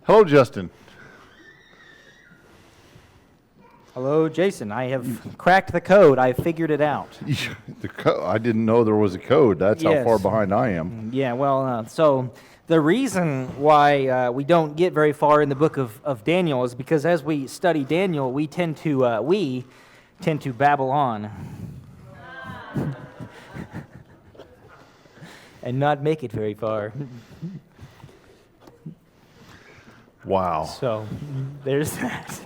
Hello, Justin. Hello, Jason. I have cracked the code. I figured it out. I didn't know there was a code. That's how far Yes. behind I am. Yeah, well, so the reason why we don't get very far in the book of Daniel is because as we study Daniel, we tend to babble on and not make it very far. Wow. So there's that.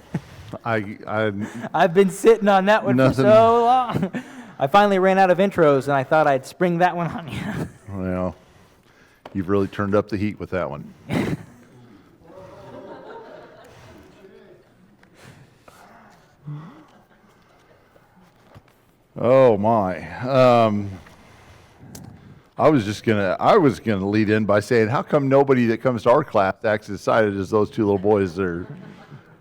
I've been sitting on that one for so long. I finally ran out of intros, and I thought I'd spring that one on you. Well, you've really turned up the heat with that one. Oh my. I was gonna lead in by saying, how come nobody that comes to our class acts as excited as those two little boys that are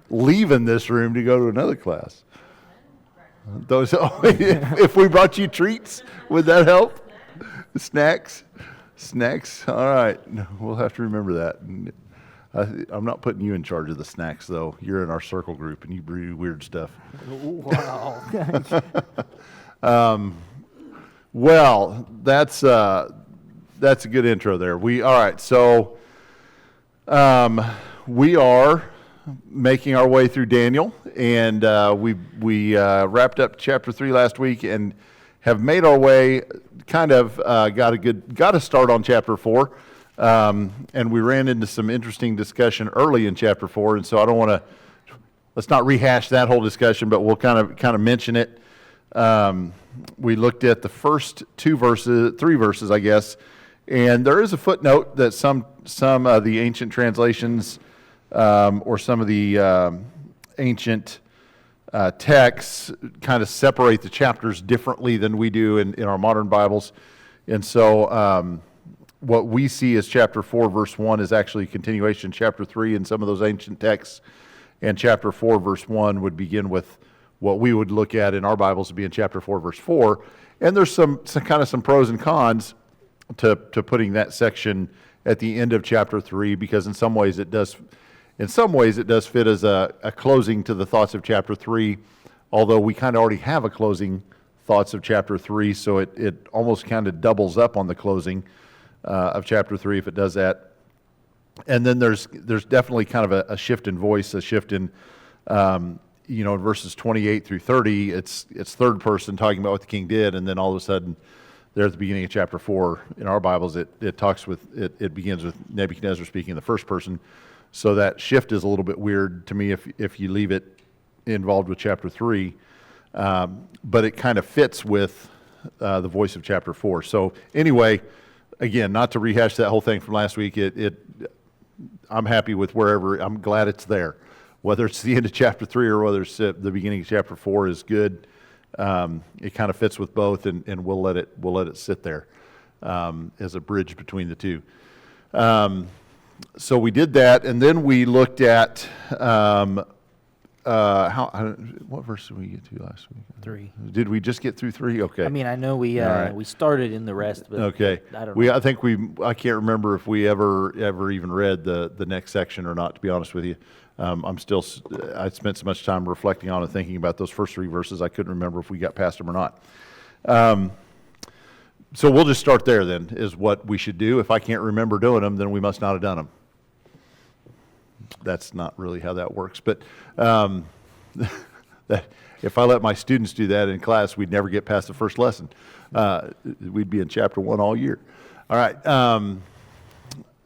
leaving this room to go to another class? If we brought you treats, would that help? Snacks? All right, we'll have to remember that. I'm not putting you in charge of the snacks, though. You're in our circle group, and you brew weird stuff. Wow. Well, that's a good intro there. All right, so we are making our way through Daniel, and we wrapped up chapter 3 last week, and have made our way. Got a start on chapter 4, and we ran into some interesting discussion early in chapter 4, and so I don't want to. Let's not rehash that whole discussion, but we'll kind of mention it. We looked at the first three verses, I guess, and there is a footnote that some of the ancient translations or some of the ancient texts kind of separate the chapters differently than we do in our modern Bibles. And so what we see as chapter 4, verse 1 is actually a continuation of chapter 3 in some of those ancient texts. And chapter 4, verse 1 would begin with what we would look at in our Bibles to be in chapter 4, verse 4. And there's some pros and cons to putting that section at the end of chapter 3, because in some ways it does fit as a closing to the thoughts of chapter 3, although we kind of already have a closing thoughts of chapter 3, so it almost kind of doubles up on the closing of chapter 3 if it does that. And then there's definitely kind of a shift in voice, a shift in in verses 28 through 30, it's third person talking about what the king did, and then all of a sudden, there at the beginning of chapter 4 in our Bibles, it begins with Nebuchadnezzar speaking in the first person. So that shift is a little bit weird to me if you leave it involved with chapter 3, but it kind of fits with the voice of chapter 4. So anyway, again, not to rehash that whole thing from last week, I'm happy with wherever. I'm glad it's there. Whether it's the end of chapter 3 or whether it's the beginning of chapter 4 is good. It kind of fits with both, and we'll let it sit there as a bridge between the two. So we did that, and then we looked at what verse did we get to last week? 3. Did we just get through 3? Okay. I mean, I know we started in the rest, but okay. I don't know. I can't remember if we ever even read the next section or not, to be honest with you. I spent so much time reflecting on and thinking about those first 3 verses, I couldn't remember if we got past them or not. So we'll just start there then, is what we should do. If I can't remember doing them, then we must not have done them. That's not really how that works. But if I let my students do that in class, we'd never get past the first lesson. We'd be in chapter 1 all year. All right.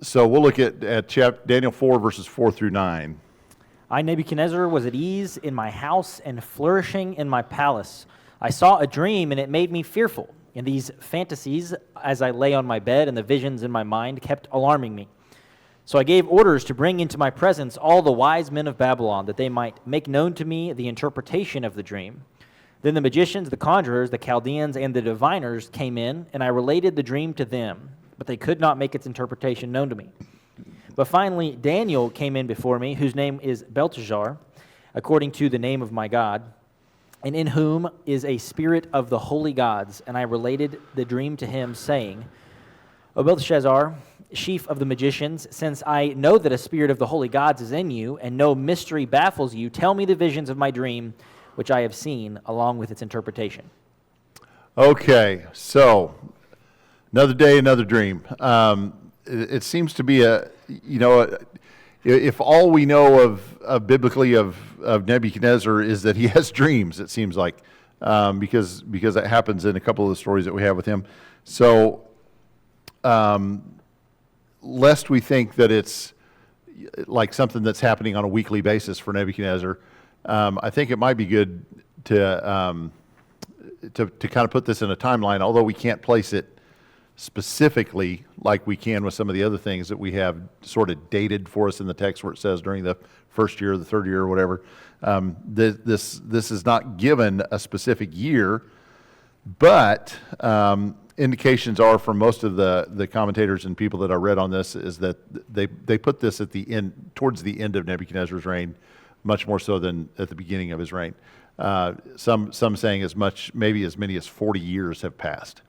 So we'll look at Daniel 4, verses 4 through 9. I, Nebuchadnezzar, was at ease in my house and flourishing in my palace. I saw a dream, and it made me fearful. And these fantasies, as I lay on my bed, and the visions in my mind kept alarming me. So I gave orders to bring into my presence all the wise men of Babylon, that they might make known to me the interpretation of the dream. Then the magicians, the conjurers, the Chaldeans, and the diviners came in, and I related the dream to them, but they could not make its interpretation known to me. But finally, Daniel came in before me, whose name is Belteshazzar, according to the name of my God, and in whom is a spirit of the holy gods. And I related the dream to him, saying, O Belteshazzar, chief of the magicians, since I know that a spirit of the holy gods is in you, and no mystery baffles you, tell me the visions of my dream, which I have seen, along with its interpretation. Okay, so another day, another dream. It seems to be if all we know of biblically of Nebuchadnezzar is that he has dreams, it seems like, because that happens in a couple of the stories that we have with him. So, lest we think that it's like something that's happening on a weekly basis for Nebuchadnezzar, I think it might be good to kind of put this in a timeline, although we can't place it specifically like we can with some of the other things that we have sort of dated for us in the text where it says during the first year, the third year, or whatever. This is not given a specific year, but indications are from most of the commentators and people that I read on this is that they put this at the end, towards the end of Nebuchadnezzar's reign, much more so than at the beginning of his reign. Some saying maybe as many as 40 years have passed.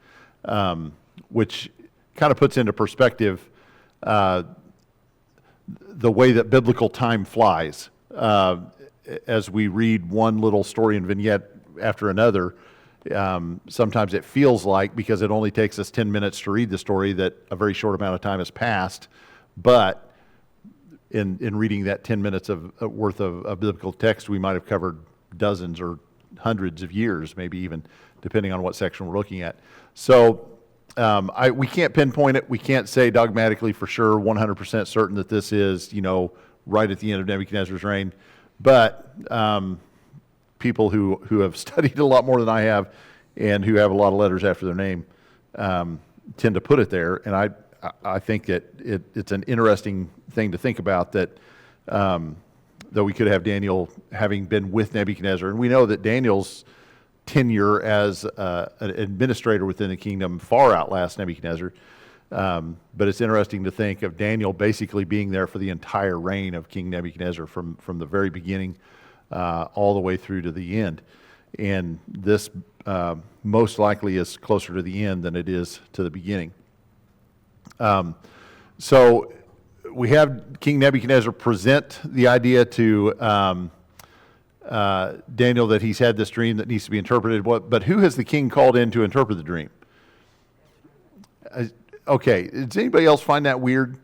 Which kind of puts into perspective the way that biblical time flies. As we read one little story and vignette after another, sometimes it feels like, because it only takes us 10 minutes to read the story, that a very short amount of time has passed. But in reading that 10 minutes worth of biblical text, we might have covered dozens or hundreds of years, maybe even, depending on what section we're looking at. So we can't pinpoint it. We can't say dogmatically for sure, 100% certain that this is, right at the end of Nebuchadnezzar's reign. But people who have studied a lot more than I have and who have a lot of letters after their name tend to put it there. And I think that it's an interesting thing to think about that we could have Daniel having been with Nebuchadnezzar. And we know that Daniel's tenure as an administrator within the kingdom far outlasts Nebuchadnezzar. But it's interesting to think of Daniel basically being there for the entire reign of King Nebuchadnezzar from the very beginning all the way through to the end. And this most likely is closer to the end than it is to the beginning. So we have King Nebuchadnezzar present the idea to Daniel that he's had this dream that needs to be interpreted. But who has the king called in to interpret the dream? Okay, does anybody else find that weird?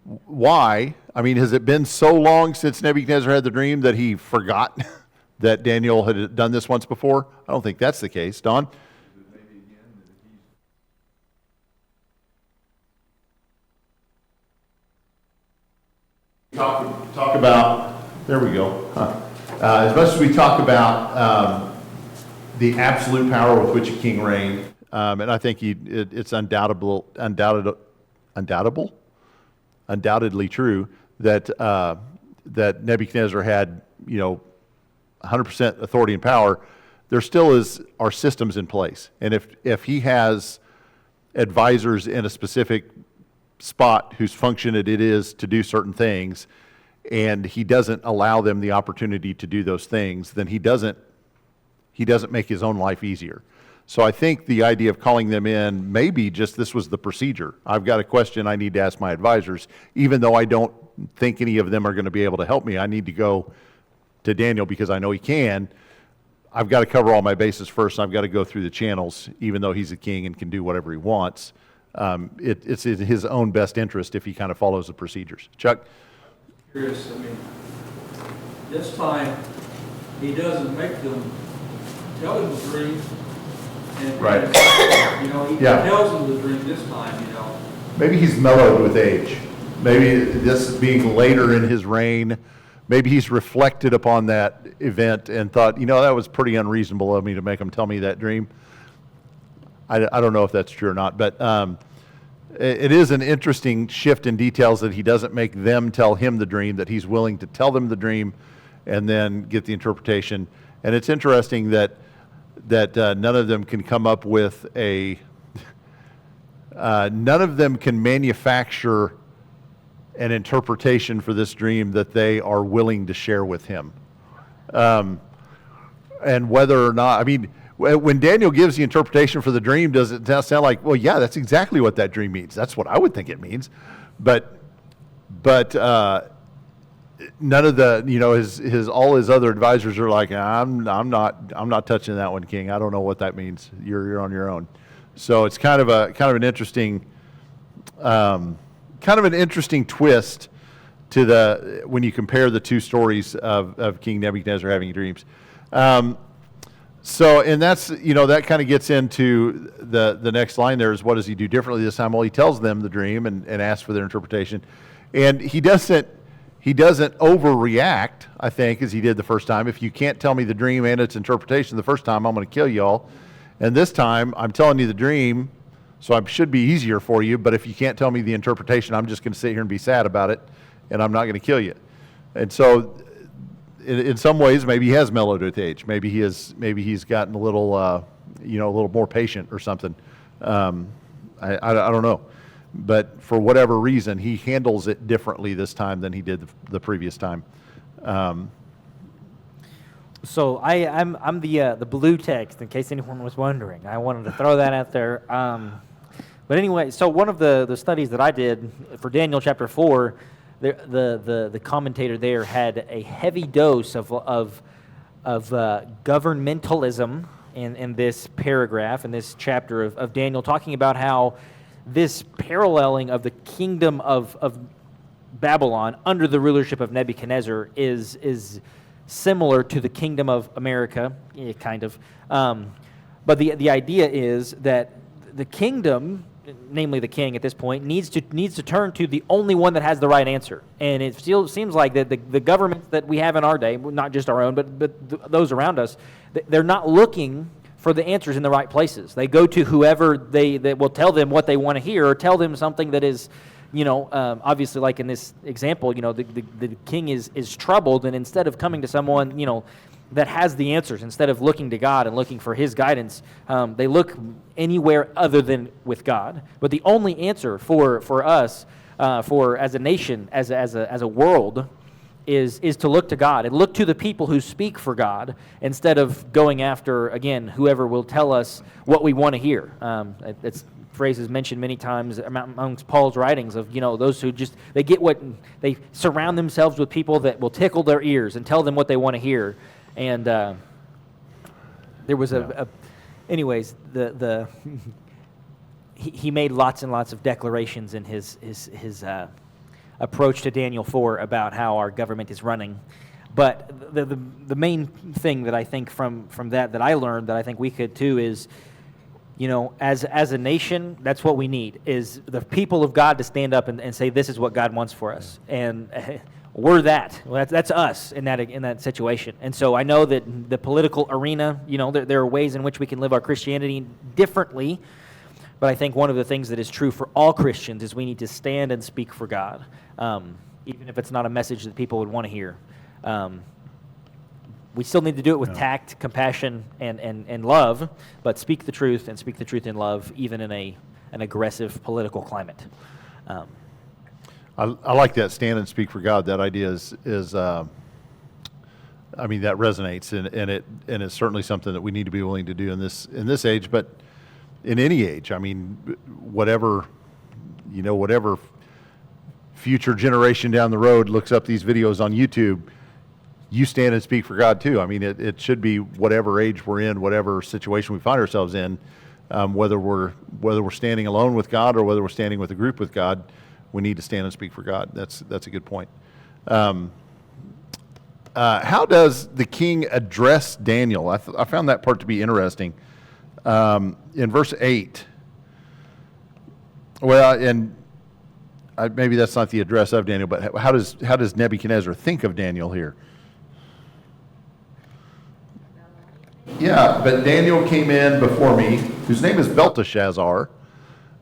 Why? I mean, has it been so long since Nebuchadnezzar had the dream that he forgot that Daniel had done this once before? I don't think that's the case. Don? Talk about, there we go. As much as we talk about the absolute power with which a king reigned, and I think it's undoubtedly true that that Nebuchadnezzar had 100% authority and power. There still are systems in place, and if he has advisors in a specific spot whose function it is to do certain things, and he doesn't allow them the opportunity to do those things, then he doesn't make his own life easier. So I think the idea of calling them in, maybe just this was the procedure. I've got a question I need to ask my advisors. Even though I don't think any of them are going to be able to help me, I need to go to Daniel because I know he can. I've got to cover all my bases first, and I've got to go through the channels, even though he's a king and can do whatever he wants. It's in his own best interest if he kind of follows the procedures. Chuck? Curious, this time he doesn't make them tell him the dream. And right. He tells them the dream this time, Maybe he's mellowed with age. Maybe this being later in his reign, maybe he's reflected upon that event and thought, that was pretty unreasonable of me to make him tell me that dream. I don't know if that's true or not, but it is an interesting shift in details that he doesn't make them tell him the dream, that he's willing to tell them the dream and then get the interpretation. And it's interesting that none of them can come up with none of them can manufacture an interpretation for this dream that they are willing to share with him. And whether or not, when Daniel gives the interpretation for the dream, does it sound like, well, yeah, that's exactly what that dream means. That's what I would think it means. But none of the, his all his other advisors are like, I'm not touching that one, King. I don't know what that means. You're on your own. So it's kind of an interesting twist to when you compare the two stories of King Nebuchadnezzar having dreams. So, and that's, that kind of gets into the next line there is, what does he do differently this time? Well, he tells them the dream and asks for their interpretation. And he doesn't overreact, I think, as he did the first time. If you can't tell me the dream and its interpretation the first time, I'm going to kill y'all. And this time, I'm telling you the dream, so it should be easier for you. But if you can't tell me the interpretation, I'm just going to sit here and be sad about it, and I'm not going to kill you. And so, in some ways, maybe he has mellowed with age. Maybe he's gotten a little, a little more patient or something. I don't know. But for whatever reason, he handles it differently this time than he did the previous time. So I'm the blue text, in case anyone was wondering. I wanted to throw that out there. But anyway, so one of the studies that I did for Daniel chapter 4, the commentator there had a heavy dose of governmentalism in this paragraph, in this chapter of Daniel, talking about how this paralleling of the kingdom of Babylon under the rulership of Nebuchadnezzar is similar to the kingdom of America, kind of. But the idea is that the kingdom, namely the king at this point, needs to turn to the only one that has the right answer. And it still seems like that the governments that we have in our day, not just our own, but those around us, they're not looking for the answers in the right places. They go to whoever they will tell them what they want to hear, or tell them something that is, obviously, like in this example, the king is troubled, and instead of coming to someone, that has the answers, instead of looking to God and looking for his guidance, they look anywhere other than with God. But the only answer for us, as a nation, as a world, is to look to God and look to the people who speak for God, instead of going after, again, whoever will tell us what we want to hear. It's phrases mentioned many times amongst Paul's writings of, those who they surround themselves with people that will tickle their ears and tell them what they want to hear. And there was anyways, he made lots and lots of declarations in his approach to Daniel 4 about how our government is running. But the main thing that I think from that I learned, that I think we could too, is, as a nation, that's what we need, is the people of God to stand up and say, this is what God wants for us. And we're that. Well, that's us in that situation. And so I know that the political arena, there are ways in which we can live our Christianity differently. But I think one of the things that is true for all Christians is we need to stand and speak for God, even if it's not a message that people would want to hear. We still need to do it with tact, compassion, and love, but speak the truth in love, even in an aggressive political climate. I like that, stand and speak for God. That idea is that resonates, and it's certainly something that we need to be willing to do in this age, but in any age. Whatever future generation down the road looks up these videos on YouTube, you stand and speak for God too. It should be whatever age we're in, whatever situation we find ourselves in, whether we're standing alone with God or whether we're standing with a group with God, we need to stand and speak for God. That's a good point. How does the king address Daniel? I found that part to be interesting. In verse 8, maybe that's not the address of Daniel, but how does Nebuchadnezzar think of Daniel here? Yeah, but Daniel came in before me, whose name is Belteshazzar.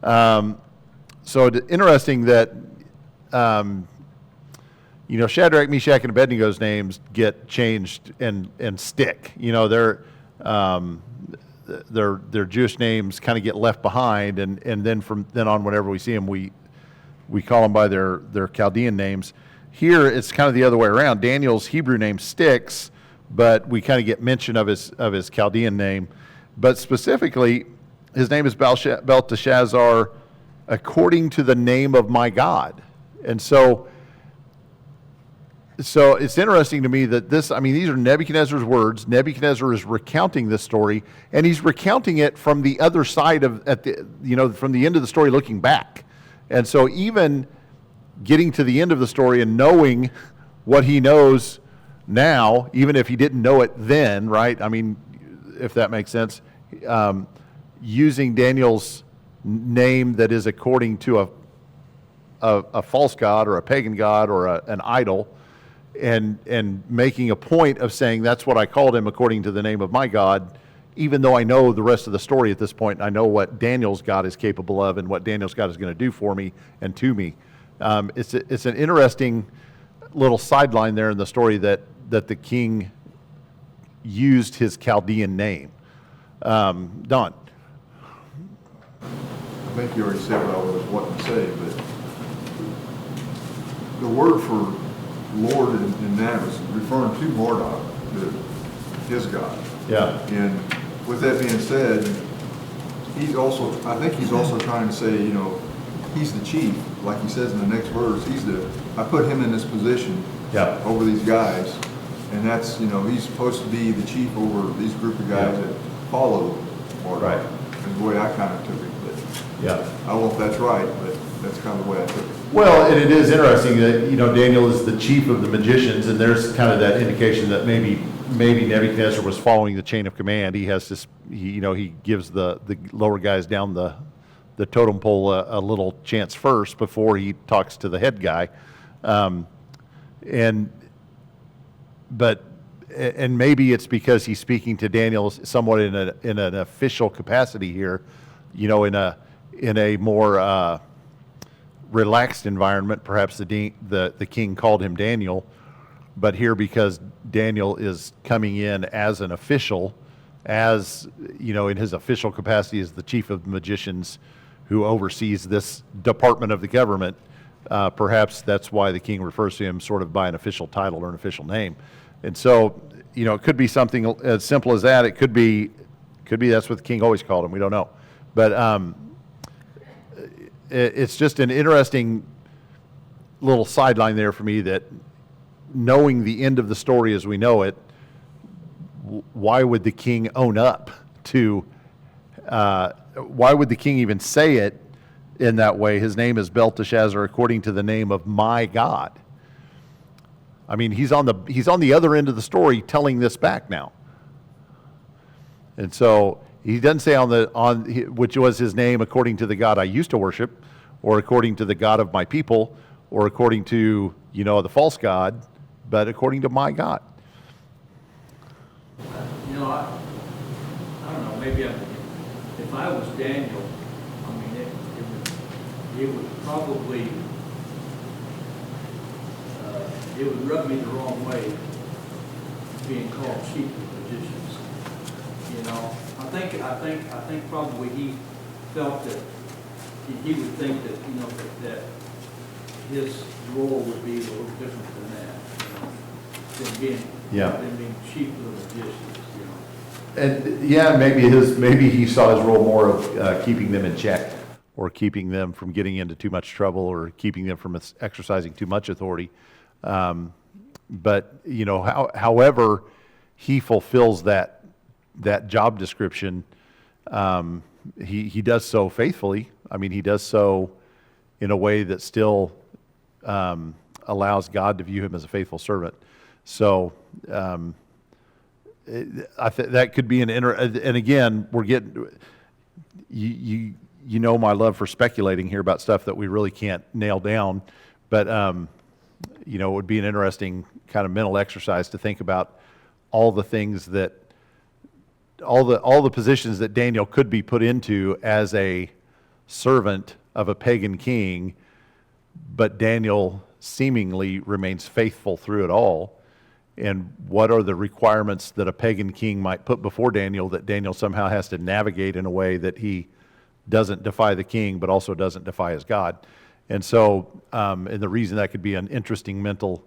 So interesting that, Shadrach, Meshach, and Abednego's names get changed and stick. Their Jewish names kind of get left behind, and then from then on, whenever we see them, we call them by their Chaldean names. Here, it's kind of the other way around. Daniel's Hebrew name sticks, but we kind of get mention of his Chaldean name. but specifically, his name is Belteshazzar, according to the name of my God. And so it's interesting to me that these are Nebuchadnezzar's words. Nebuchadnezzar is recounting this story, and he's recounting it from the other side from the end of the story looking back. And so even getting to the end of the story and knowing what he knows now, even if he didn't know it then, right? I mean, if that makes sense, using Daniel's name that is according to a false god or a pagan god or an idol, and making a point of saying that's what I called him according to the name of my God, even though I know the rest of the story at this point, I know what Daniel's God is capable of and what Daniel's God is going to do for me and to me. It's an interesting little sideline there in the story that the king used his Chaldean name. Don. I think you already said what I was wanting to say, but the word for Lord in that was referring to Marduk, his God. Yeah. And with that being said, I think he's also trying to say, he's the chief, like he says in the next verse. I put him in this position over these guys, and that's, he's supposed to be the chief over these group of guys that follow Marduk. Right. Is the way I kind of took it. But I don't know if that's right, but that's kind of the way I took it. Well, and it is interesting that, Daniel is the chief of the magicians, and there's kind of that indication that maybe Nebuchadnezzar was following the chain of command. He has this, he gives the lower guys down the totem pole a little chance first before he talks to the head guy. And maybe it's because he's speaking to Daniel somewhat in an official capacity here, in a more relaxed environment. Perhaps the king called him Daniel, but here because Daniel is coming in as an official, in his official capacity as the chief of magicians who oversees this department of the government, perhaps that's why the king refers to him sort of by an official title or an official name. And so, it could be something as simple as that. It could be that's what the king always called him. We don't know. But it's just an interesting little sideline there for me that knowing the end of the story as we know it, why would the king own up to, why would the king even say it in that way? His name is Belteshazzar according to the name of my God. I mean, he's on the other end of the story telling this back now. And so he doesn't say which was his name according to the God I used to worship, or according to the God of my people, or according to, the false God, but according to my God. I don't know, maybe if I was Daniel, it would probably, it would rub me the wrong way being called chief of magicians. I think probably he felt that he would think that, that his role would be a little different than that, than being chief of the magicians, And maybe he saw his role more of keeping them in check, or keeping them from getting into too much trouble, or keeping them from exercising too much authority. But however he fulfills that job description, he does so faithfully. I mean, he does so in a way that still allows God to view him as a faithful servant. So I think that could be and again, we're getting my love for speculating here about stuff that we really can't nail down, but it would be an interesting kind of mental exercise to think about all the things that all the positions that Daniel could be put into as a servant of a pagan king, but Daniel seemingly remains faithful through it all. And what are the requirements that a pagan king might put before Daniel that Daniel somehow has to navigate in a way that he doesn't defy the king, but also doesn't defy his God? And so, and the reason that could be an interesting mental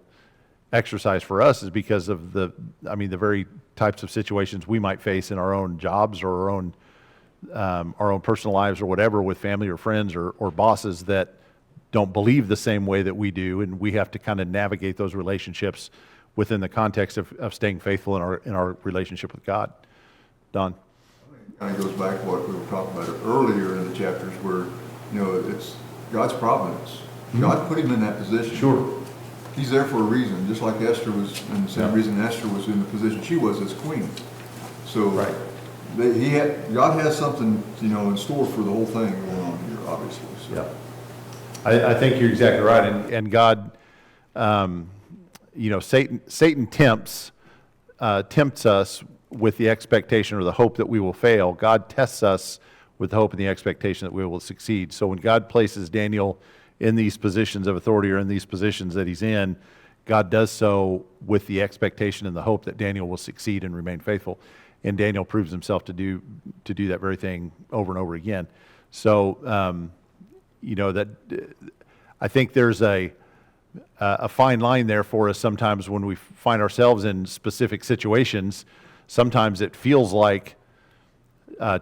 exercise for us is because of the very types of situations we might face in our own jobs or our own personal lives or whatever, with family or friends or bosses that don't believe the same way that we do, and we have to kind of navigate those relationships within the context of staying faithful in our relationship with God. Don? Kind of goes back to what we were talking about earlier in the chapters where, it's God's providence. God put him in that position. Sure. He's there for a reason, just like Esther was, and the same reason Esther was in the position she was as queen. So Right. God has something, in store for the whole thing going on here, obviously. So. Yeah. I think you're exactly right. And God, Satan tempts us with the expectation or the hope that we will fail. God tests us with the hope and the expectation that we will succeed. So when God places Daniel in these positions of authority or in these positions that he's in, God does so with the expectation and the hope that Daniel will succeed and remain faithful. And Daniel proves himself to do that very thing over and over again. So, I think there's a fine line there for us sometimes when we find ourselves in specific situations. Sometimes it feels like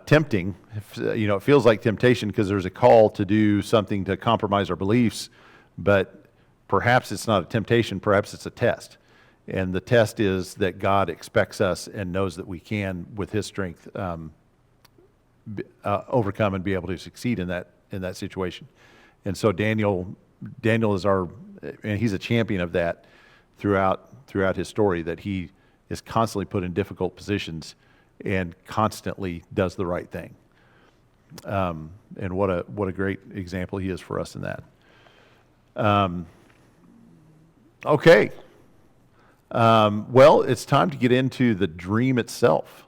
tempting. It feels like temptation because there's a call to do something to compromise our beliefs, but perhaps it's not a temptation, perhaps it's a test. And the test is that God expects us and knows that we can, with his strength, overcome and be able to succeed in that situation. And so Daniel is and he's a champion of that throughout his story, that he is constantly put in difficult positions and constantly does the right thing. And what a great example he is for us in that. Okay. Well, it's time to get into the dream itself,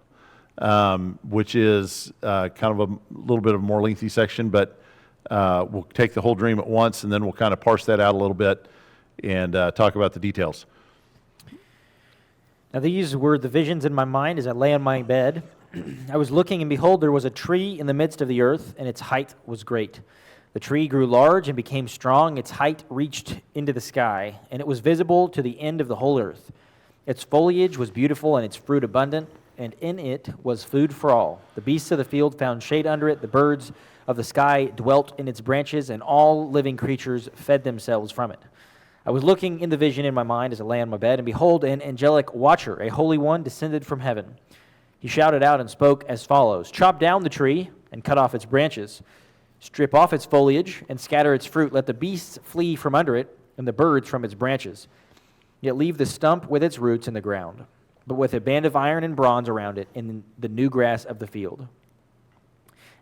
which is kind of a little bit of a more lengthy section, but we'll take the whole dream at once, and then we'll kind of parse that out a little bit and talk about the details. Now these were the visions in my mind as I lay on my bed. I was looking, and behold, there was a tree in the midst of the earth, and its height was great. The tree grew large and became strong. Its height reached into the sky, and it was visible to the end of the whole earth. Its foliage was beautiful, and its fruit abundant, and in it was food for all. The beasts of the field found shade under it. The birds of the sky dwelt in its branches, and all living creatures fed themselves from it. I was looking in the vision in my mind as I lay on my bed, and behold, an angelic watcher, a holy one, descended from heaven. He shouted out and spoke as follows: "Chop down the tree and cut off its branches. Strip off its foliage and scatter its fruit. Let the beasts flee from under it and the birds from its branches. Yet leave the stump with its roots in the ground, but with a band of iron and bronze around it in the new grass of the field.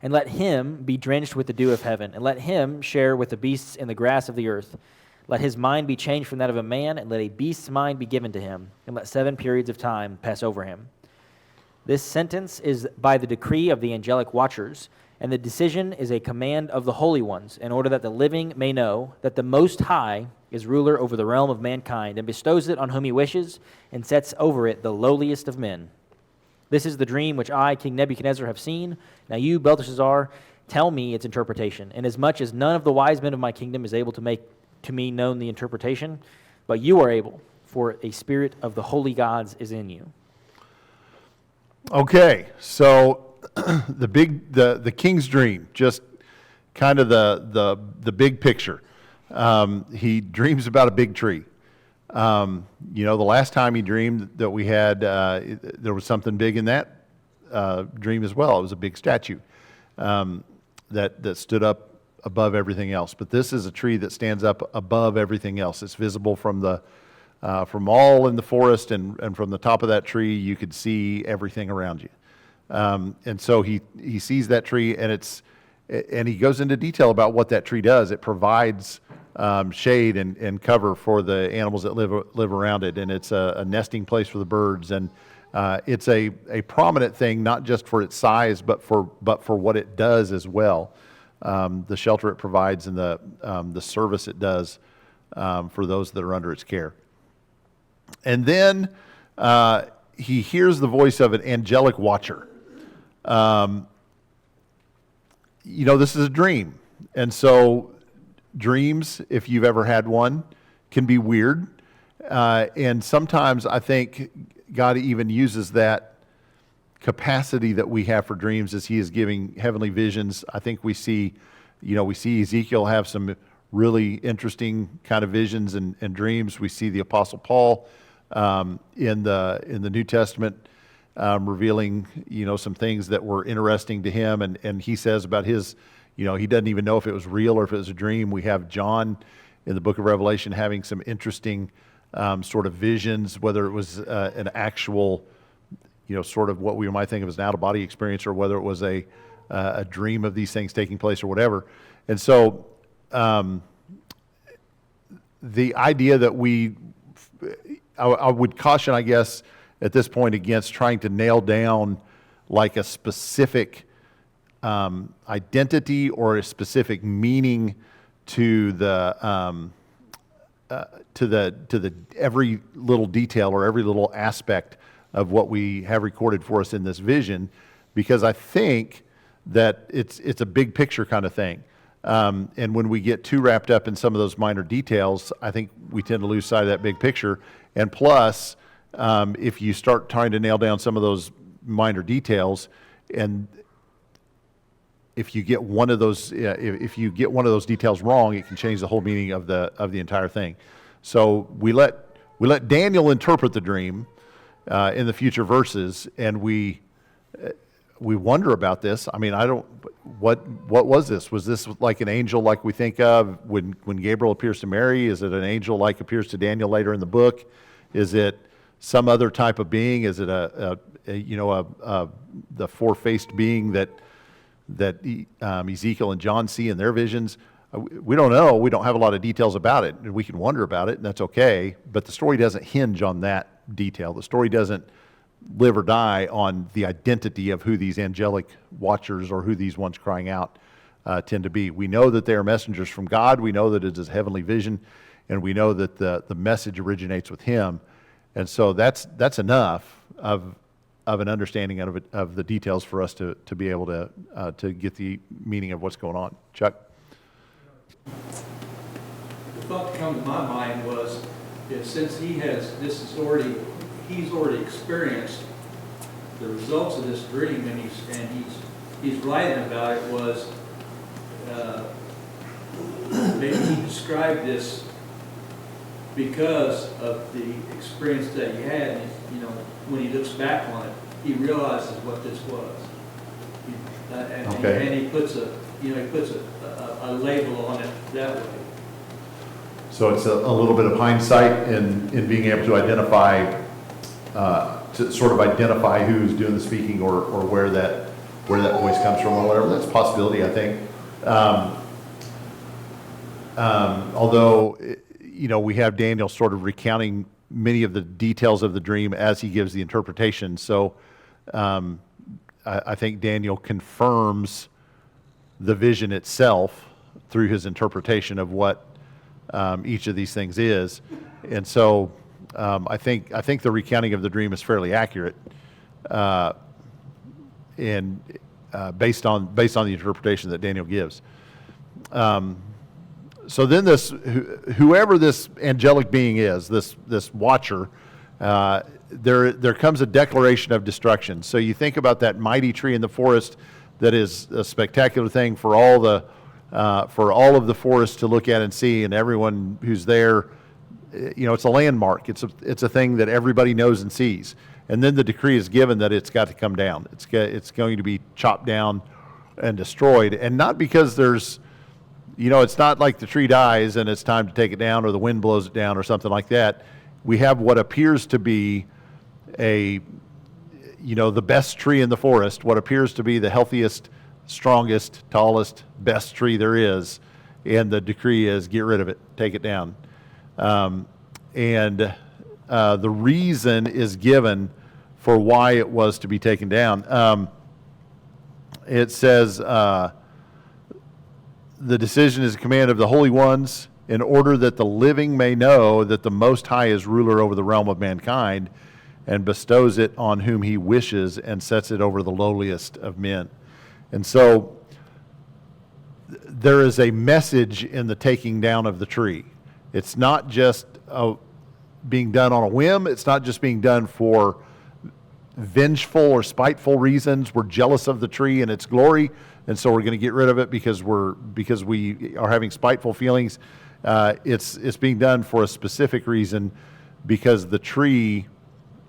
And let him be drenched with the dew of heaven, and let him share with the beasts in the grass of the earth. Let his mind be changed from that of a man, and let a beast's mind be given to him, and let 7 periods of time pass over him." This sentence is by the decree of the angelic watchers, and the decision is a command of the holy ones, in order that the living may know that the Most High is ruler over the realm of mankind, and bestows it on whom he wishes, and sets over it the lowliest of men. This is the dream which I, King Nebuchadnezzar, have seen. Now you, Belteshazzar, tell me its interpretation, inasmuch as none of the wise men of my kingdom is able to make to me known the interpretation, but you are able, for a spirit of the holy gods is in you. Okay, so the king's dream, just kind of the big picture. He dreams about a big tree. The last time he dreamed that we had, there was something big in that dream as well. It was a big statue that stood up above everything else. But this is a tree that stands up above everything else. It's visible from all in the forest, and from the top of that tree, you could see everything around you. And so he sees that tree, and he goes into detail about what that tree does. It provides shade and cover for the animals that live around it, and it's a nesting place for the birds, and it's a prominent thing, not just for its size, but for what it does as well. The shelter it provides and the service it does for those that are under its care. And then he hears the voice of an angelic watcher. This is a dream. And so dreams, if you've ever had one, can be weird. And sometimes I think God even uses that capacity that we have for dreams as he is giving heavenly visions. I think we see Ezekiel have some really interesting kind of visions and dreams. We see the Apostle Paul in the New Testament revealing, some things that were interesting to him. And he says about his, he doesn't even know if it was real or if it was a dream. We have John in the book of Revelation having some interesting sort of visions, whether it was an actual, sort of what we might think of as an out-of-body experience, or whether it was a dream of these things taking place or whatever. And so the idea that I would caution, I guess, at this point against trying to nail down like a specific identity or a specific meaning to the every little detail or every little aspect of what we have recorded for us in this vision, because I think that it's a big picture kind of thing. And when we get too wrapped up in some of those minor details, I think we tend to lose sight of that big picture. And plus, if you start trying to nail down some of those minor details, and if you get one of those, details wrong, it can change the whole meaning of the entire thing. So we let Daniel interpret the dream in the future verses, and we wonder about this. I mean, what was this? Was this like an angel like we think of when Gabriel appears to Mary? Is it an angel like appears to Daniel later in the book? Is it some other type of being? Is it the four-faced being that Ezekiel and John see in their visions? We don't know. We don't have a lot of details about it, and we can wonder about it, and that's okay. But the story doesn't hinge on that detail. The story doesn't live or die on the identity of who these angelic watchers or who these ones crying out tend to be. We know that they are messengers from God. We know that it is a heavenly vision, and we know that the message originates with Him. And so that's enough of an understanding of the details for us to be able to get the meaning of what's going on. Chuck? The thought that comes to my mind was, since he's already experienced the results of this dream, and he's writing about it, was maybe he described this because of the experience that he had. And, when he looks back on it, he realizes what this was, and he puts a label on it that way. So it's a little bit of hindsight in being able to identify, who's doing the speaking or where that voice comes from or whatever. That's a possibility, I think. Although, we have Daniel sort of recounting many of the details of the dream as he gives the interpretation. So I think Daniel confirms the vision itself through his interpretation of what each of these things is. And so I think the recounting of the dream is fairly accurate, and based on the interpretation that Daniel gives. So then whoever this angelic being is, this watcher, there comes a declaration of destruction. So you think about that mighty tree in the forest that is a spectacular thing for all of the forest to look at and see, and everyone who's there, it's a landmark. It's a thing that everybody knows and sees. And then the decree is given that it's got to come down. It's going to be chopped down and destroyed, and not because there's, it's not like the tree dies and it's time to take it down, or the wind blows it down or something like that. We have what appears to be the best tree in the forest, what appears to be the healthiest, strongest, tallest, best tree there is, and the decree is get rid of it, take it down. And the reason is given for why it was to be taken down. It says, the decision is a command of the holy ones, in order that the living may know that the Most High is ruler over the realm of mankind, and bestows it on whom He wishes, and sets it over the lowliest of men. And so there is a message in the taking down of the tree. It's not just being done on a whim. It's not just being done for vengeful or spiteful reasons. We're jealous of the tree and its glory, and so we're going to get rid of it because we are having spiteful feelings. It's being done for a specific reason, because the tree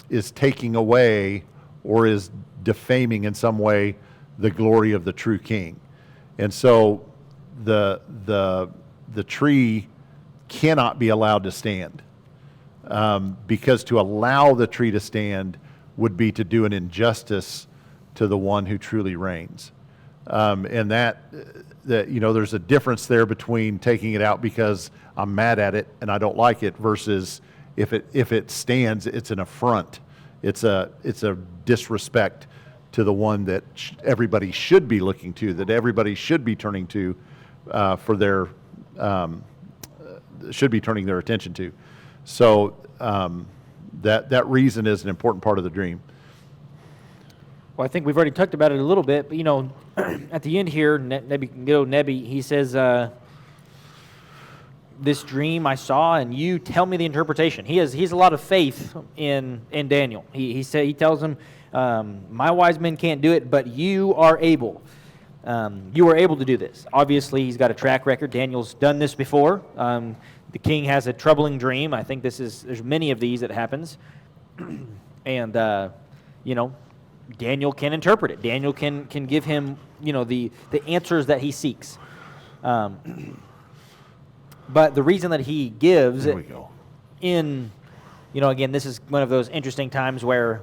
is taking away or is defaming in some way the glory of the true king. And so the tree cannot be allowed to stand, because to allow the tree to stand would be to do an injustice to the one who truly reigns. And that there's a difference there between taking it out because I'm mad at it and I don't like it, versus if it stands, it's an affront. It's a disrespect to the one that everybody should be looking to, that everybody should be turning to should be turning their attention to. So that reason is an important part of the dream. Well, I think we've already talked about it a little bit, but at the end here, Nebi, he says, this dream I saw, and you tell me the interpretation. He has a lot of faith in Daniel. He tells him, my wise men can't do it, but you are able. You are able to do this. Obviously, he's got a track record. Daniel's done this before. The king has a troubling dream. I think there's many of these that happens. And, Daniel can interpret it. Daniel can give him, the answers that he seeks. But the reason that he gives There we go. Again, this is one of those interesting times where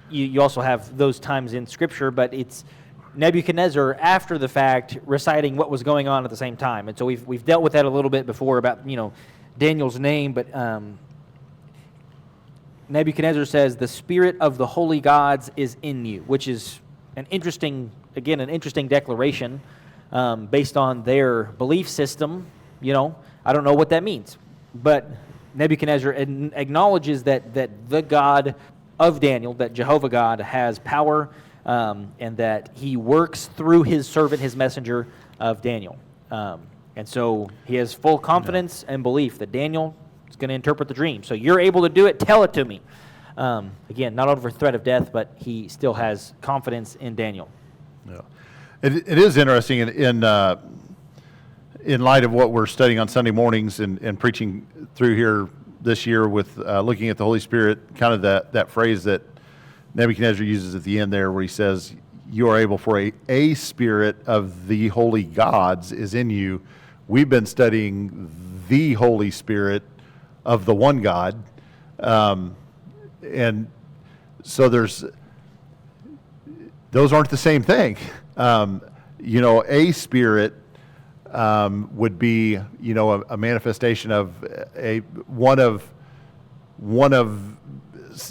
you also have those times in Scripture, but it's Nebuchadnezzar, after the fact, reciting what was going on at the same time. And so we've dealt with that a little bit before about, Daniel's name, but Nebuchadnezzar says, the spirit of the holy gods is in you, which is an interesting declaration based on their belief system. I don't know what that means, but Nebuchadnezzar acknowledges that the God of Daniel, that Jehovah God, has power, and that he works through his servant, his messenger of Daniel. And so he has full confidence and belief that Daniel is going to interpret the dream. So you're able to do it, tell it to me. Again, not under threat of death, but he still has confidence in Daniel. Yeah. It is interesting in light of what we're studying on Sunday mornings and preaching through here this year with looking at the Holy Spirit, kind of that phrase that Nebuchadnezzar uses at the end there, where he says, you are able, for a spirit of the holy gods is in you. We've been studying the Holy Spirit of the one God. And so those aren't the same thing. A spirit would be, a manifestation of one of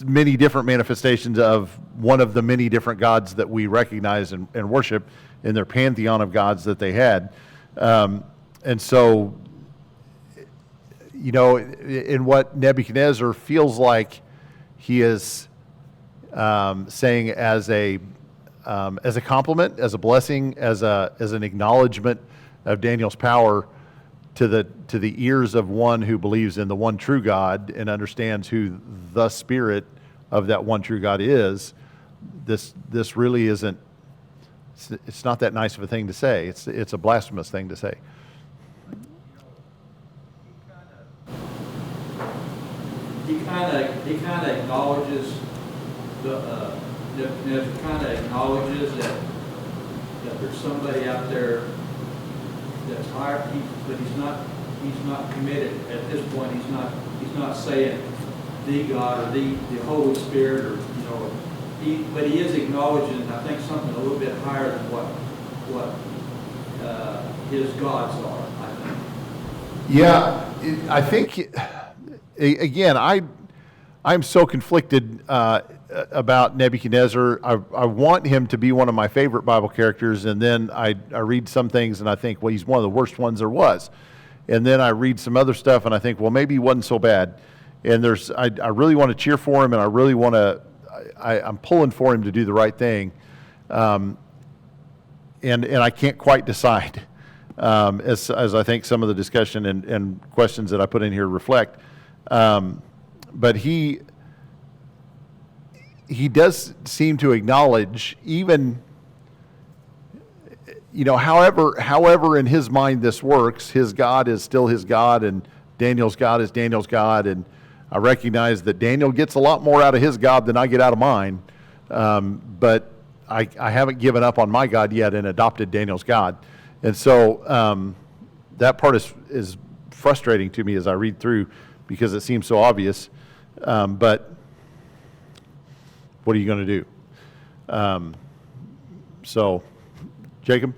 many different manifestations of one of the many different gods that we recognize and worship in their pantheon of gods that they had. And so, in what Nebuchadnezzar feels like he is saying as a compliment, as a blessing, as an acknowledgement of Daniel's power to the ears of one who believes in the one true God and understands who the Spirit of that one true God is. This really isn't. It's not that nice of a thing to say. It's a blasphemous thing to say. He kind of acknowledges Nebuchadnezzar kind of acknowledges that there's somebody out there that's higher, but he's not committed at this point. He's not saying the God or the Holy Spirit, or but he is acknowledging, I think, something a little bit higher than what his gods are, I think. Yeah, I think. Again, I'm so conflicted about Nebuchadnezzar. I want him to be one of my favorite Bible characters, and then I read some things and I think, well, he's one of the worst ones there was. And then I read some other stuff and I think, well, maybe he wasn't so bad. And I really want to cheer for him, and I really want to. I'm pulling for him to do the right thing, and I can't quite decide, as I think some of the discussion and questions that I put in here reflect. but he does seem to acknowledge, even, however in his mind this works, his God is still his God, and Daniel's God is Daniel's God, and I recognize that Daniel gets a lot more out of his God than I get out of mine, but I haven't given up on my God yet and adopted Daniel's God. And so that part is frustrating to me as I read through, because it seems so obvious, but what are you going to do? So, Jacob?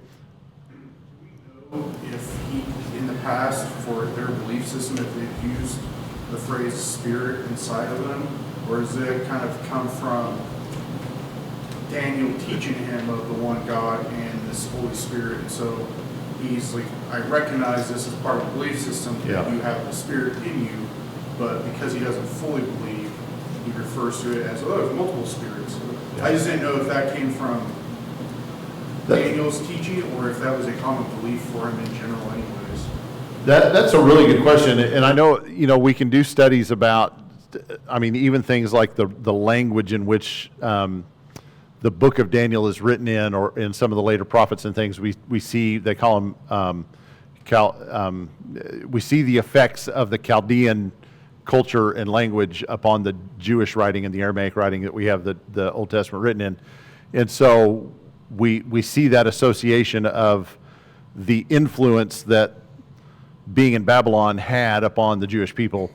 If he, in the past, for their belief system, if they've used the phrase spirit inside of them, or does it kind of come from Daniel teaching him of the one God and this Holy Spirit? And so he's like, I recognize this as part of the belief system, that Yeah. you have the Spirit in you, but because he doesn't fully believe, he refers to it as, there's multiple spirits. Yeah. I just didn't know if that came from Daniel's teaching, or if that was a common belief for him in general anyways. That's a really good question, and I know, we can do studies about, even things like the language in which the book of Daniel is written in, or in some of the later prophets and things. We see, they call them, we see the effects of the Chaldean culture and language upon the Jewish writing and the Aramaic writing that we have the Old Testament written in, and so we see that association of the influence that being in Babylon had upon the Jewish people.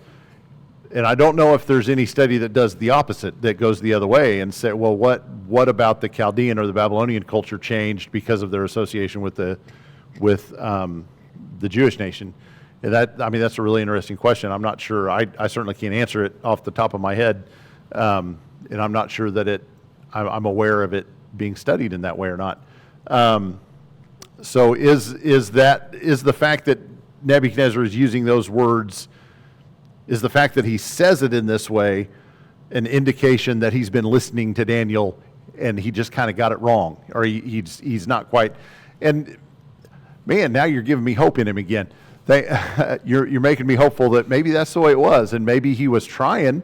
And I don't know if there's any study that does the opposite, that goes the other way and say, well, what about the Chaldean or the Babylonian culture changed because of their association with the Jewish nation? And that's a really interesting question. I'm not sure. I certainly can't answer it off the top of my head, and I'm not sure that I'm aware of it being studied in that way or not. So is the fact that Nebuchadnezzar is using those words, is the fact that he says it in this way an indication that he's been listening to Daniel and he just kind of got it wrong, or he's not quite? And man, now you're giving me hope in him again. You're making me hopeful that maybe that's the way it was, and maybe he was trying.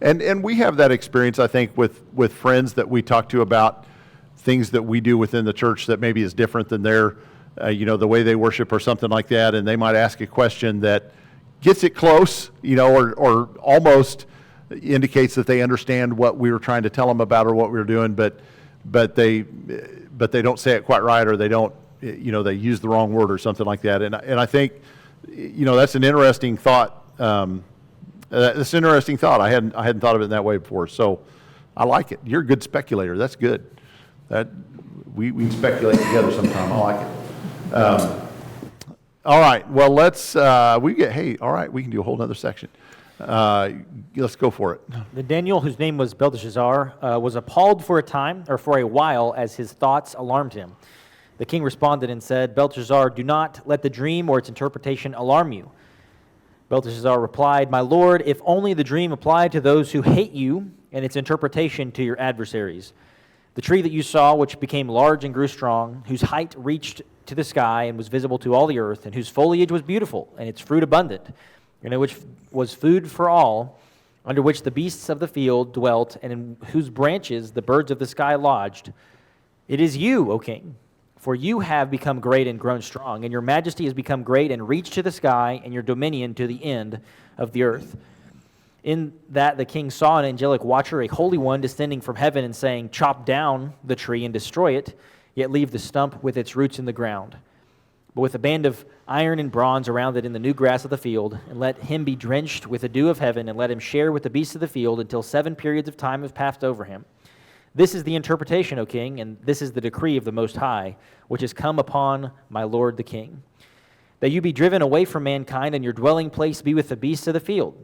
And we have that experience, I think, with friends that we talk to about things that we do within the church that maybe is different than their, the way they worship or something like that, and they might ask a question that gets it close, or almost indicates that they understand what we were trying to tell them about or what we were doing, but they don't say it quite right, or they don't, they use the wrong word or something like that. And I think, that's an interesting thought. That's an interesting thought. I hadn't thought of it in that way before. So I like it. You're a good speculator. That's good. We can speculate together sometime. I like it. All right. Well, let's all right, we can do a whole nother section. Let's go for it. The Daniel, whose name was Belteshazzar, was appalled for a while, as his thoughts alarmed him. The king responded and said, Belteshazzar, do not let the dream or its interpretation alarm you. Belteshazzar replied, My lord, if only the dream applied to those who hate you, and its interpretation to your adversaries. The tree that you saw, which became large and grew strong, whose height reached to the sky and was visible to all the earth, and whose foliage was beautiful, and its fruit abundant, and which was food for all, under which the beasts of the field dwelt, and in whose branches the birds of the sky lodged. It is you, O king, for you have become great and grown strong, and your majesty has become great and reached to the sky, and your dominion to the end of the earth. In that the king saw an angelic watcher, a holy one, descending from heaven and saying, Chop down the tree and destroy it, yet leave the stump with its roots in the ground. But with a band of iron and bronze around it in the new grass of the field, and let him be drenched with the dew of heaven, and let him share with the beasts of the field until 7 periods of time have passed over him. This is the interpretation, O king, and this is the decree of the Most High, which has come upon my lord the king, that you be driven away from mankind, and your dwelling place be with the beasts of the field.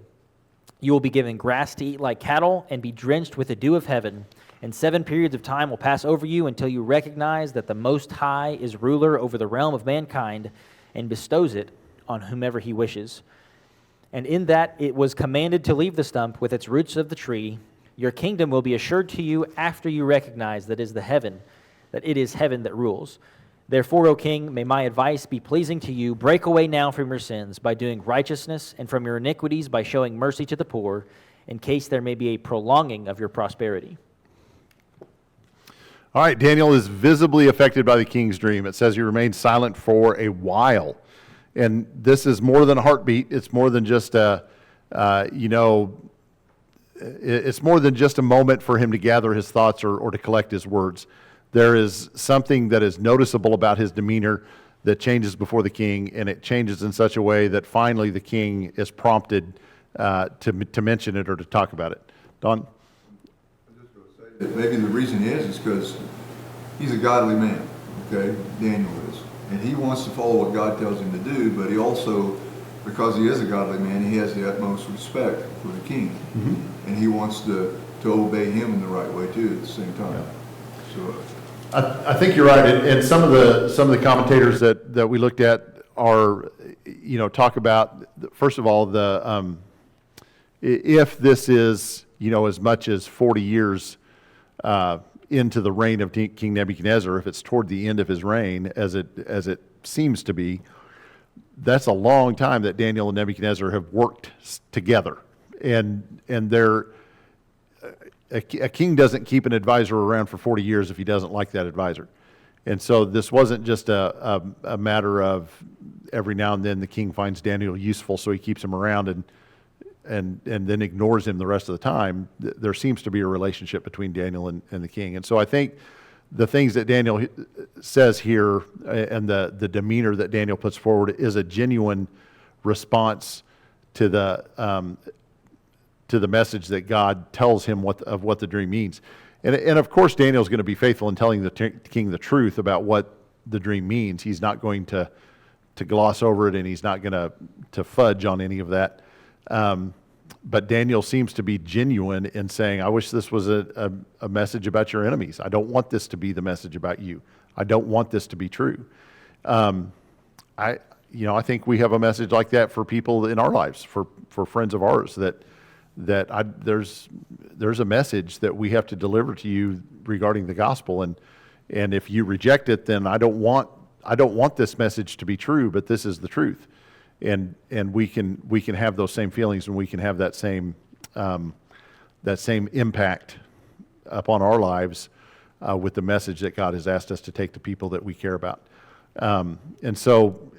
You will be given grass to eat like cattle, and be drenched with the dew of heaven, and 7 periods of time will pass over you until you recognize that the Most High is ruler over the realm of mankind, and bestows it on whomever he wishes. And in that it was commanded to leave the stump with its roots of the tree, your kingdom will be assured to you after you recognize that it is heaven that rules. Therefore, O king, may my advice be pleasing to you. Break away now from your sins by doing righteousness, and from your iniquities by showing mercy to the poor, in case there may be a prolonging of your prosperity. All right, Daniel is visibly affected by the king's dream. It says he remained silent for a while. And this is more than a heartbeat. It's more than just it's more than just a moment for him to gather his thoughts or to collect his words. There is something that is noticeable about his demeanor that changes before the king, and it changes in such a way that finally the king is prompted to mention it or to talk about it. Don? That maybe the reason is because he's a godly man, okay? Daniel is. And he wants to follow what God tells him to do, but he also, because he is a godly man, he has the utmost respect for the king. Mm-hmm. And he wants to obey him in the right way too at the same time. So I think you're right, and some of the commentators that we looked at are, talk about, first of all, the if this is as much as 40 years into the reign of King Nebuchadnezzar, if it's toward the end of his reign, as it seems to be, that's a long time that Daniel and Nebuchadnezzar have worked together, and they're. A king doesn't keep an advisor around for 40 years if he doesn't like that advisor. And so this wasn't just a matter of every now and then the king finds Daniel useful, so he keeps him around and then ignores him the rest of the time. There seems to be a relationship between Daniel and the king. And so I think the things that Daniel says here and the demeanor that Daniel puts forward is a genuine response to the message that God tells him of what the dream means. And of course, Daniel's going to be faithful in telling the king the truth about what the dream means. He's not going to gloss over it, and he's not going to fudge on any of that. But Daniel seems to be genuine in saying, I wish this was a message about your enemies. I don't want this to be the message about you. I don't want this to be true. I think we have a message like that for people in our lives, for friends of ours, there's a message that we have to deliver to you regarding the gospel, and if you reject it, then I don't want this message to be true, but this is the truth, and we can have those same feelings, and we can have that same impact upon our lives with the message that God has asked us to take to people that we care about, and so.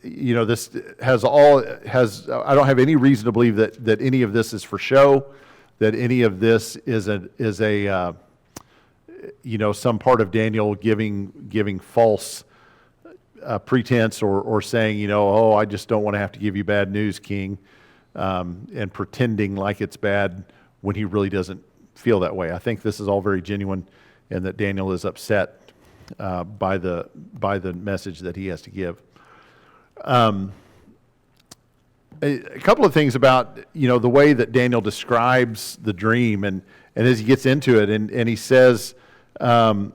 This I don't have any reason to believe that any of this is for show, that any of this is some part of Daniel giving false pretense or saying, I just don't want to have to give you bad news, King, and pretending like it's bad when he really doesn't feel that way. I think this is all very genuine, and that Daniel is upset by the message that he has to give. A couple of things about the way that Daniel describes the dream, and as he gets into it, and he says, the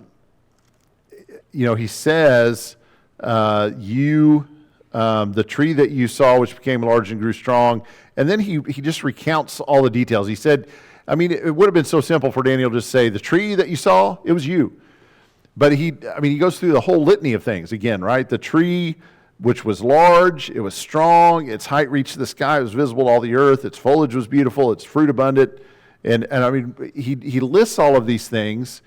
tree that you saw, which became large and grew strong, and then he just recounts all the details. He said, it would have been so simple for Daniel to just say, the tree that you saw, it was you, but he goes through the whole litany of things again, right? The tree, which was large, it was strong, its height reached the sky, it was visible to all the earth, its foliage was beautiful, its fruit abundant, and he lists all of these things,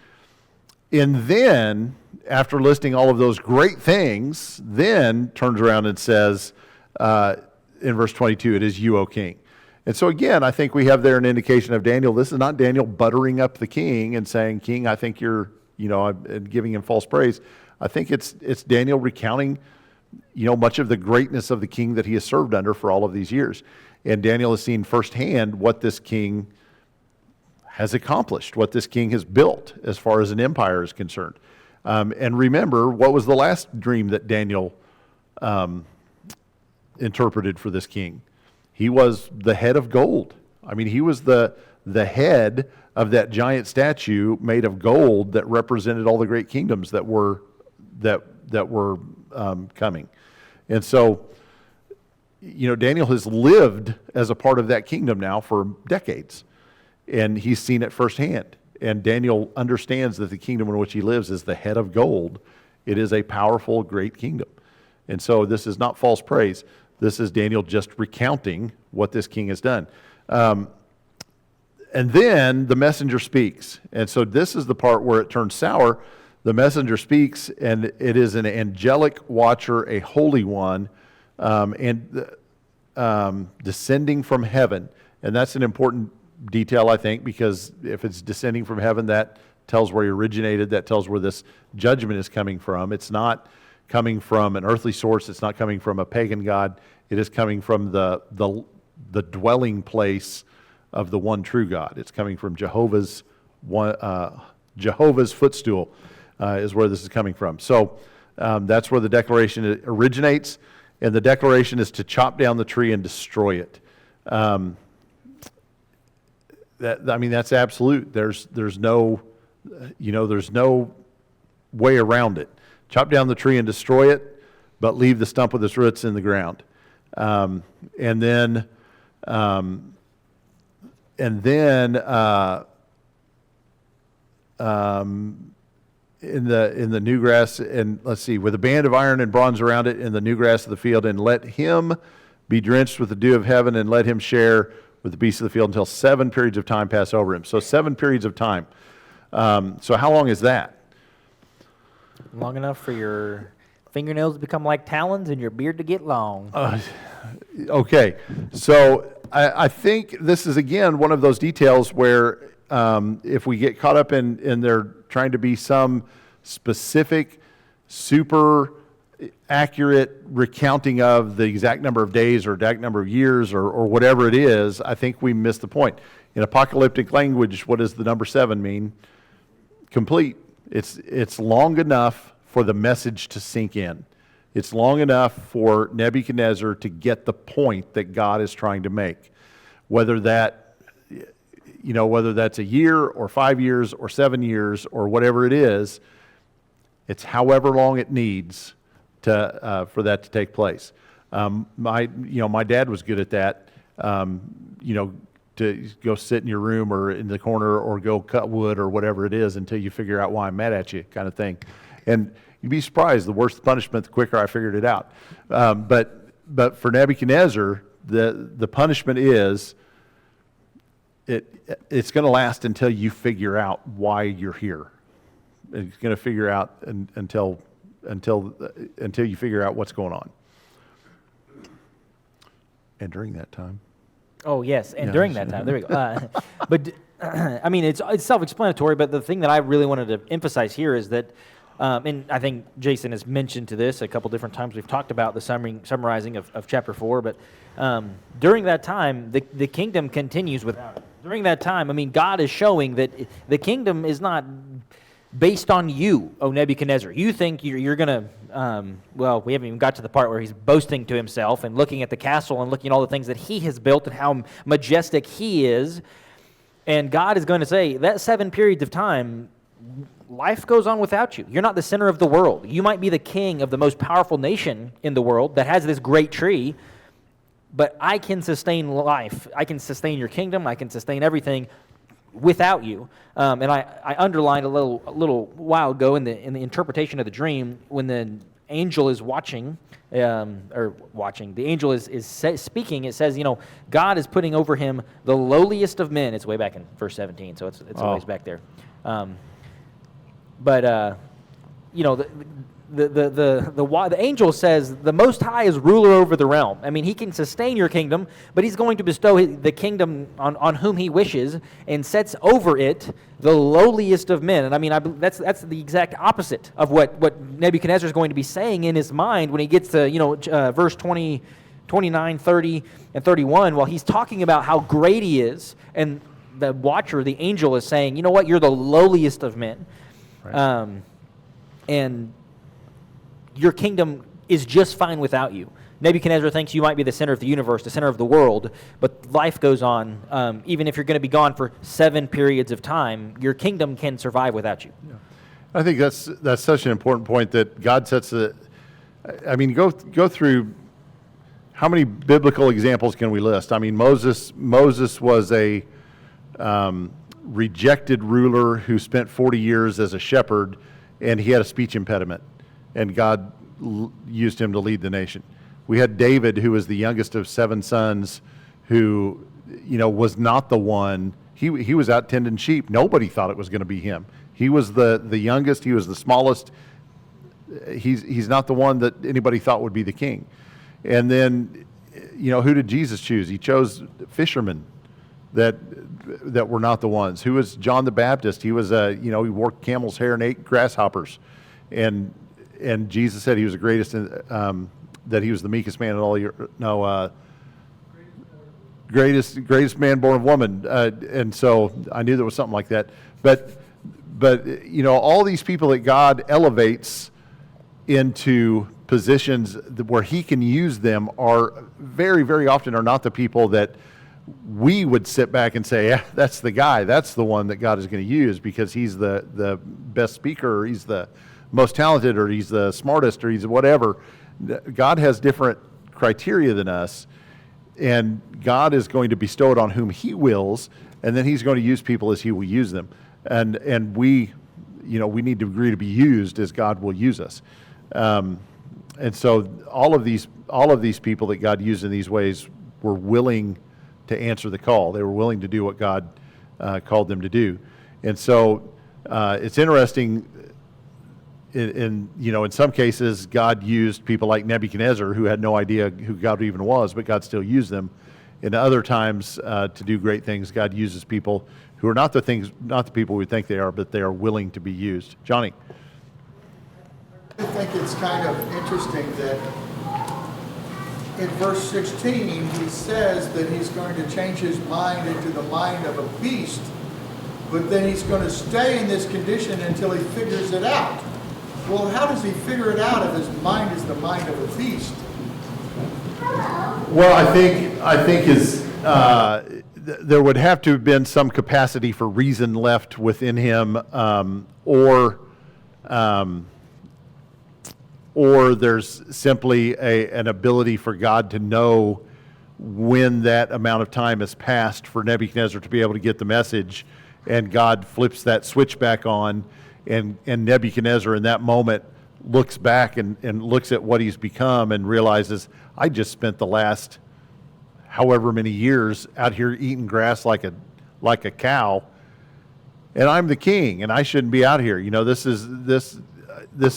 and then, after listing all of those great things, then turns around and says, in verse 22, it is you, O king. And so again, I think we have there an indication of Daniel. This is not Daniel buttering up the king and saying, King, I think you're, and giving him false praise. I think it's Daniel recounting much of the greatness of the king that he has served under for all of these years. And Daniel has seen firsthand what this king has accomplished, what this king has built as far as an empire is concerned. And remember, what was the last dream that Daniel interpreted for this king? He was the head of gold. He was the head of that giant statue made of gold that represented all the great kingdoms that were coming. And so, Daniel has lived as a part of that kingdom now for decades, and he's seen it firsthand. And Daniel understands that the kingdom in which he lives is the head of gold. It is a powerful, great kingdom. And so this is not false praise. This is Daniel just recounting what this king has done. And then the messenger speaks. And so this is the part where it turns sour. The messenger speaks, and it is an angelic watcher, a holy one, descending from heaven. And that's an important detail, I think, because if it's descending from heaven, that tells where he originated, that tells where this judgment is coming from. It's not coming from an earthly source. It's not coming from a pagan god. It is coming from the dwelling place of the one true God. It's coming from Jehovah's footstool is where this is coming from. So that's where the declaration originates, and the declaration is to chop down the tree and destroy it. That's absolute. There's no way around it. Chop down the tree and destroy it, but leave the stump with its roots in the ground. And then in the new grass, and let's see, with a band of iron and bronze around it in the new grass of the field, and let him be drenched with the dew of heaven, and let him share with the beasts of the field until 7 periods of time pass over him. So 7 periods of time. So how long is that? Long enough for your fingernails to become like talons and your beard to get long. Okay, so I think this is, again, one of those details where if we get caught up in there trying to be some specific, super accurate recounting of the exact number of days or exact number of years or whatever it is, I think we miss the point. In apocalyptic language, what does the number 7 mean? Complete. It's long enough for the message to sink in. It's long enough for Nebuchadnezzar to get the point that God is trying to make. Whether that's a year or 5 years or 7 years or whatever it is, it's however long it needs for that to take place. My dad was good at that. To go sit in your room or in the corner or go cut wood or whatever it is until you figure out why I'm mad at you, kind of thing. And you'd be surprised, the worse the punishment, the quicker I figured it out. But for Nebuchadnezzar, the punishment is it's going to last until you figure out why you're here. It's going to figure out until you figure out what's going on. And during that time. Oh, yes, and Yes. during that time, there we go. But, I mean, it's self-explanatory, but the thing that I really wanted to emphasize here is that, and I think Jason has mentioned to this a couple different times, we've talked about the summarizing of chapter 4, but during that time, the kingdom continues without it. During that time, I mean, God is showing that the kingdom is not based on you, O Nebuchadnezzar. You think you're going to, we haven't even got to the part where he's boasting to himself and looking at the castle and looking at all the things that he has built and how majestic he is. And God is going to say, that 7 periods of time, life goes on without you. You're not the center of the world. You might be the king of the most powerful nation in the world that has this great tree, but I can sustain life. I can sustain your kingdom. I can sustain everything without you. And I underlined a little while ago in the interpretation of the dream, when the angel is watching, the angel is speaking, it says, God is putting over him the lowliest of men. It's way back in verse 17, so it's a ways back there. The angel says the Most High is ruler over the realm. I mean, he can sustain your kingdom, but he's going to bestow the kingdom on whom he wishes, and sets over it the lowliest of men. And I mean, that's the exact opposite of what Nebuchadnezzar is going to be saying in his mind when he gets to verse 20, 29, 30, and 31. While he's talking about how great he is, and the watcher, the angel, is saying, you know what, you're the lowliest of men. Right. And your kingdom is just fine without you. Nebuchadnezzar thinks you might be the center of the universe, the center of the world, but life goes on. Even if you're going to be gone for 7 periods of time, your kingdom can survive without you. Yeah. I think that's such an important point that God sets go through, how many biblical examples can we list? I mean, Moses was a rejected ruler who spent 40 years as a shepherd, and he had a speech impediment, and God used him to lead the nation. We had David, who was the youngest of 7 sons, who was not the one He was out tending sheep. Nobody thought it was going to be him. He was the youngest. He was the smallest. He's not the one that anybody thought would be the king. And then, who did Jesus choose? He chose fishermen that were not the ones. Who was John the Baptist? He was he wore camel's hair and ate grasshoppers, and Jesus said he was the greatest, that he was the meekest man in all greatest man born of woman, and so I knew there was something like that. But all these people that God elevates into positions where He can use them are very, very often are not the people that we would sit back and say, yeah, that's the guy, that's the one that God is going to use because he's the best speaker, or he's the most talented, or he's the smartest, or he's whatever. God has different criteria than us, and God is going to bestow it on whom He wills, and then He's going to use people as He will use them. And we need to agree to be used as God will use us. And so all of these people that God used in these ways were willing to answer the call. They were willing to do what God called them to do. And so it's interesting. In some cases, God used people like Nebuchadnezzar, who had no idea who God even was, but God still used them. In other times, to do great things, God uses people who are not the people we think they are, but they are willing to be used. Johnny. I think it's kind of interesting that in verse 16, he says that he's going to change his mind into the mind of a beast, but then he's going to stay in this condition until he figures it out. Well, how does he figure it out if his mind is the mind of a beast? Well, I think there would have to have been some capacity for reason left within him, or there's simply an ability for God to know when that amount of time has passed for Nebuchadnezzar to be able to get the message, and God flips that switch back on, and Nebuchadnezzar in that moment looks back and looks at what he's become and realizes, I just spent the last however many years out here eating grass like a cow, and I'm the king, and I shouldn't be out here. This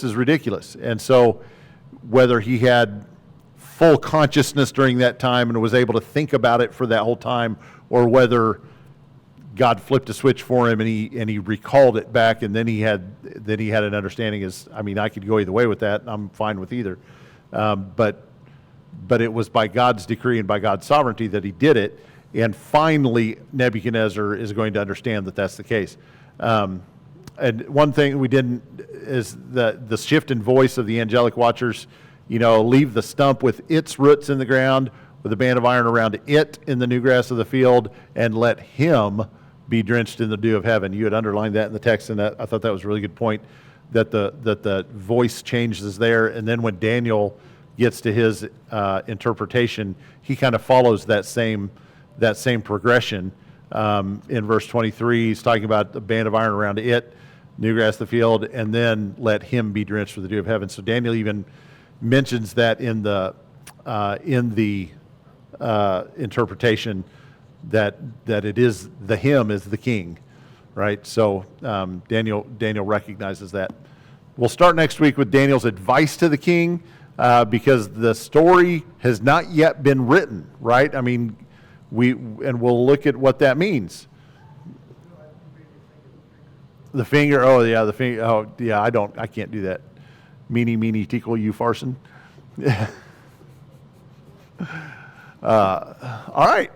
is ridiculous. And so whether he had full consciousness during that time and was able to think about it for that whole time, or whether God flipped a switch for him and he recalled it back, and then he had an understanding. I could go either way with that. I'm fine with either. But it was by God's decree and by God's sovereignty that he did it. And finally, Nebuchadnezzar is going to understand that that's the case. And one thing we didn't is the shift in voice of the angelic watchers. Leave the stump with its roots in the ground, with a band of iron around it in the new grass of the field, and let him be drenched in the dew of heaven. You had underlined that in the text, and I thought that was a really good point, that the voice changes there. And then when Daniel gets to his interpretation, he kind of follows that same progression. In verse 23, he's talking about the band of iron around it, new grass of the field, and then let him be drenched with the dew of heaven. So Daniel even mentions that in the interpretation, that it is the him is the king, right? So Daniel recognizes that. We'll start next week with Daniel's advice to the king, because the story has not yet been written, right? We'll look at what that means. The finger, the finger. Oh yeah, I can't do that. Meanie, tickle, you farson. All right.